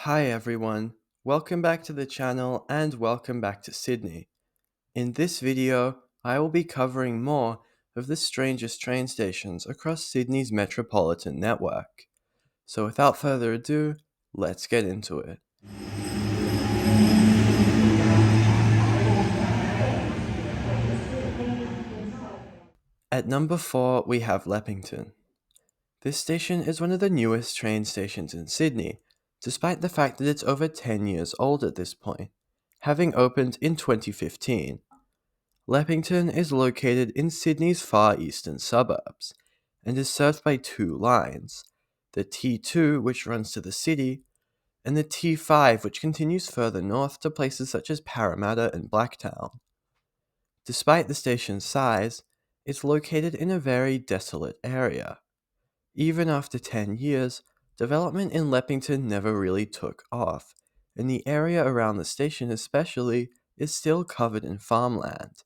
Hi everyone, welcome back to the channel and welcome back to Sydney. In this video, I will be covering more of the strangest train stations across Sydney's metropolitan network. So without further ado, let's get into it. At number 4, we have Leppington. This station is one of the newest train stations in Sydney, despite the fact that it's over 10 years old at this point, having opened in 2015. Leppington is located in Sydney's far eastern suburbs and is served by two lines, the T2 which runs to the city and the T5 which continues further north to places such as Parramatta and Blacktown. Despite the station's size, it's located in a very desolate area. Even after 10 years, development in Leppington never really took off, and the area around the station especially is still covered in farmland.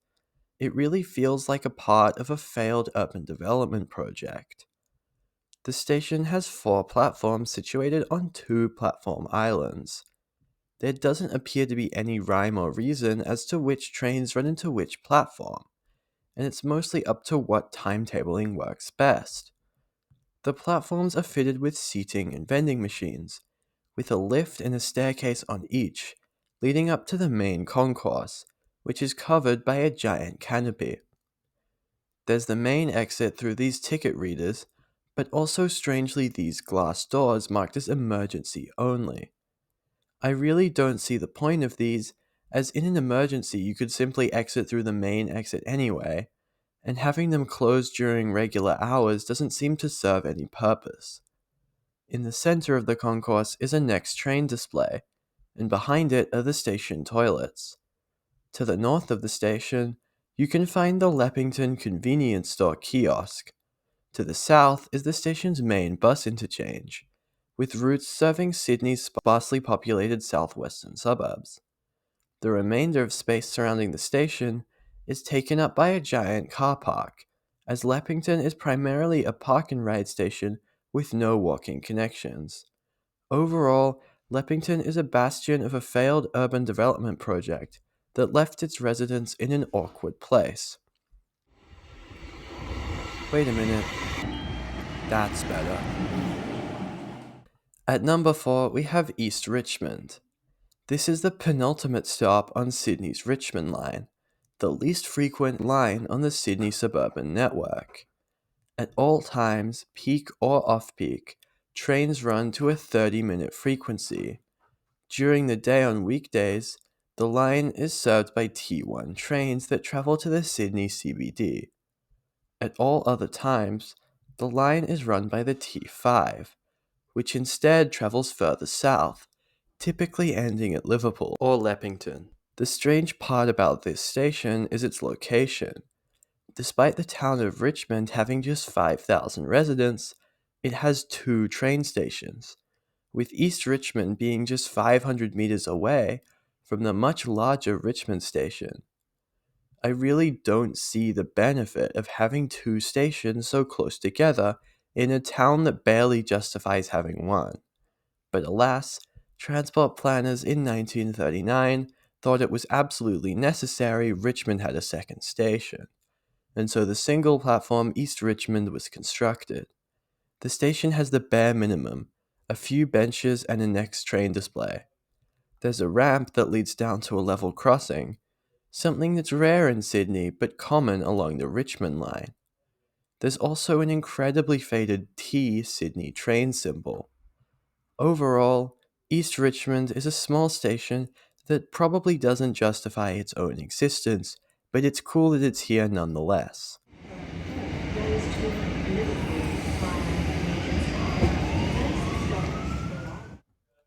It really feels like a part of a failed urban development project. The station has 4 platforms situated on 2 platform islands. There doesn't appear to be any rhyme or reason as to which trains run into which platform, and it's mostly up to what timetabling works best. The platforms are fitted with seating and vending machines, with a lift and a staircase on each, leading up to the main concourse, which is covered by a giant canopy. There's the main exit through these ticket readers, but also strangely these glass doors marked as emergency only. I really don't see the point of these, as in an emergency you could simply exit through the main exit anyway, and having them closed during regular hours doesn't seem to serve any purpose. In the center of the concourse is a next train display, and behind it are the station toilets. To the north of the station, you can find the Leppington convenience store kiosk. To the south is the station's main bus interchange, with routes serving Sydney's sparsely populated southwestern suburbs. The remainder of space surrounding the station is taken up by a giant car park, as Leppington is primarily a park and ride station with no walking connections. Overall, Leppington is a bastion of a failed urban development project that left its residents in an awkward place. Wait a minute, that's better. At number 4, we have East Richmond. This is the penultimate stop on Sydney's Richmond line, the least frequent line on the Sydney suburban network. At all times, peak or off-peak, trains run to a 30-minute frequency. During the day on weekdays, the line is served by T1 trains that travel to the Sydney CBD. At all other times, the line is run by the T5, which instead travels further south, typically ending at Liverpool or Leppington. The strange part about this station is its location. Despite the town of Richmond having just 5,000 residents, it has 2 train stations, with East Richmond being just 500 meters away from the much larger Richmond station. I really don't see the benefit of having 2 stations so close together in a town that barely justifies having one. But alas, transport planners in 1939 thought it was absolutely necessary Richmond had a second station, and so the single platform East Richmond was constructed. The station has the bare minimum, a few benches and a next train display. There's a ramp that leads down to a level crossing, something that's rare in Sydney but common along the Richmond line. There's also an incredibly faded T Sydney train symbol. Overall, East Richmond is a small station that probably doesn't justify its own existence, but it's cool that it's here nonetheless.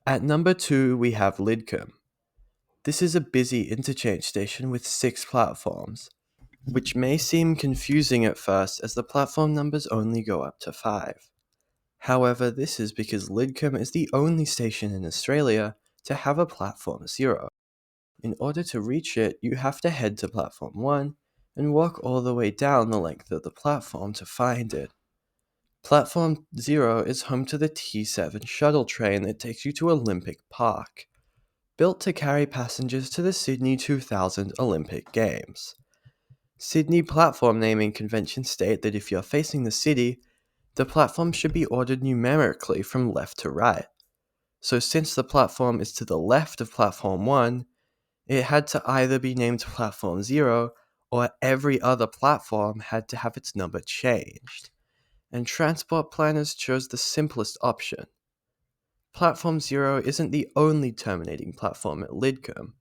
At number 2, we have Lidcombe. This is a busy interchange station with 6 platforms, which may seem confusing at first as the platform numbers only go up to 5. However, this is because Lidcombe is the only station in Australia to have a platform 0. In order to reach it, you have to head to platform 1 and walk all the way down the length of the platform to find it. Platform 0 is home to the T7 shuttle train that takes you to Olympic Park, built to carry passengers to the Sydney 2000 Olympic Games. Sydney platform naming conventions state that if you're facing the city, the platform should be ordered numerically from left to right. So since the platform is to the left of Platform 1, it had to either be named Platform 0 or every other platform had to have its number changed. And transport planners chose the simplest option. Platform 0 isn't the only terminating platform at Lidcombe.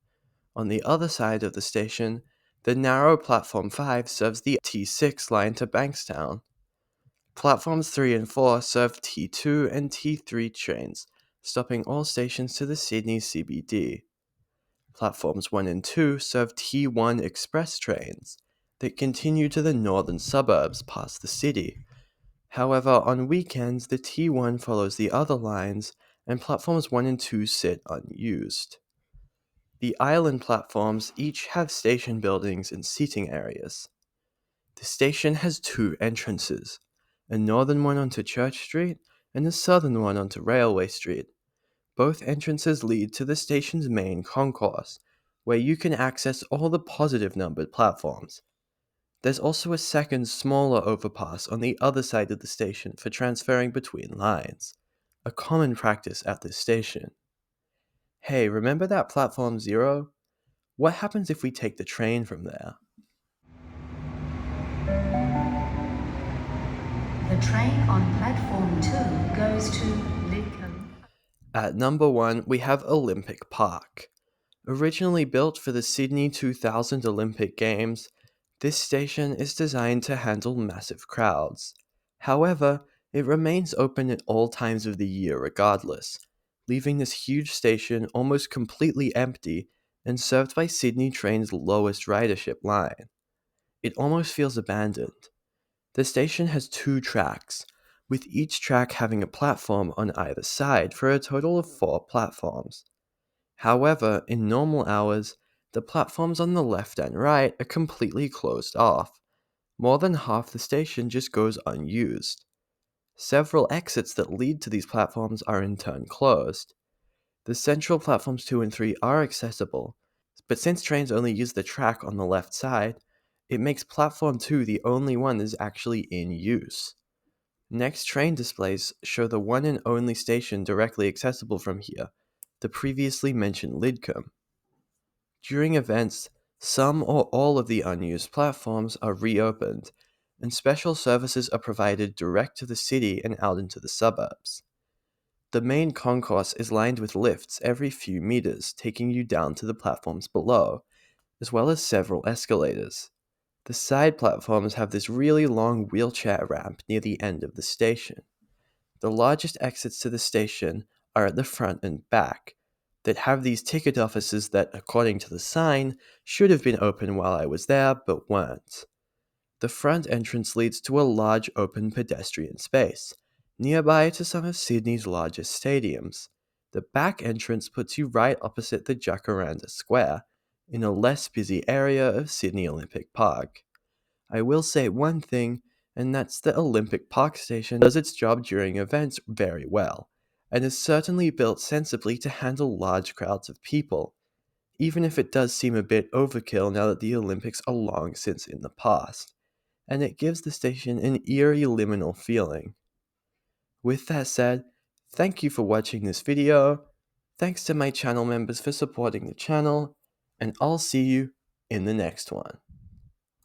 On the other side of the station, the narrow Platform 5 serves the T6 line to Bankstown. Platforms 3 and 4 serve T2 and T3 trains, stopping all stations to the Sydney CBD. Platforms 1 and 2 serve T1 express trains that continue to the northern suburbs past the city. However, on weekends, the T1 follows the other lines, and platforms 1 and 2 sit unused. The island platforms each have station buildings and seating areas. The station has two entrances, a northern one onto Church Street and a southern one onto Railway Street. Both entrances lead to the station's main concourse, where you can access all the positive numbered platforms. There's also a second, smaller overpass on the other side of the station for transferring between lines, a common practice at this station. Hey, remember that Platform 0? What happens if we take the train from there? The train on platform 2 goes to Lidcombe. At number 1, we have Olympic Park. Originally built for the Sydney 2000 Olympic Games, this station is designed to handle massive crowds. However, it remains open at all times of the year regardless, leaving this huge station almost completely empty and served by Sydney Train's lowest ridership line. It almost feels abandoned. The station has 2 tracks, with each track having a platform on either side for a total of 4 platforms. However, in normal hours, the platforms on the left and right are completely closed off. More than half the station just goes unused. Several exits that lead to these platforms are in turn closed. The central platforms 2 and 3 are accessible, but since trains only use the track on the left side, it makes platform 2 the only one that is actually in use. Next train displays show the one and only station directly accessible from here, the previously mentioned Lidcombe. During events, some or all of the unused platforms are reopened, and special services are provided direct to the city and out into the suburbs. The main concourse is lined with lifts every few meters, taking you down to the platforms below, as well as several escalators. The side platforms have this really long wheelchair ramp near the end of the station. The largest exits to the station are at the front and back, that have these ticket offices that, according to the sign, should have been open while I was there but weren't. The front entrance leads to a large open pedestrian space, nearby to some of Sydney's largest stadiums. The back entrance puts you right opposite the Jacaranda Square, in a less busy area of Sydney Olympic Park. I will say one thing, and that's that Olympic Park Station does its job during events very well, and is certainly built sensibly to handle large crowds of people, even if it does seem a bit overkill now that the Olympics are long since in the past, and it gives the station an eerie liminal feeling. With that said, thank you for watching this video, thanks to my channel members for supporting the channel, and I'll see you in the next one.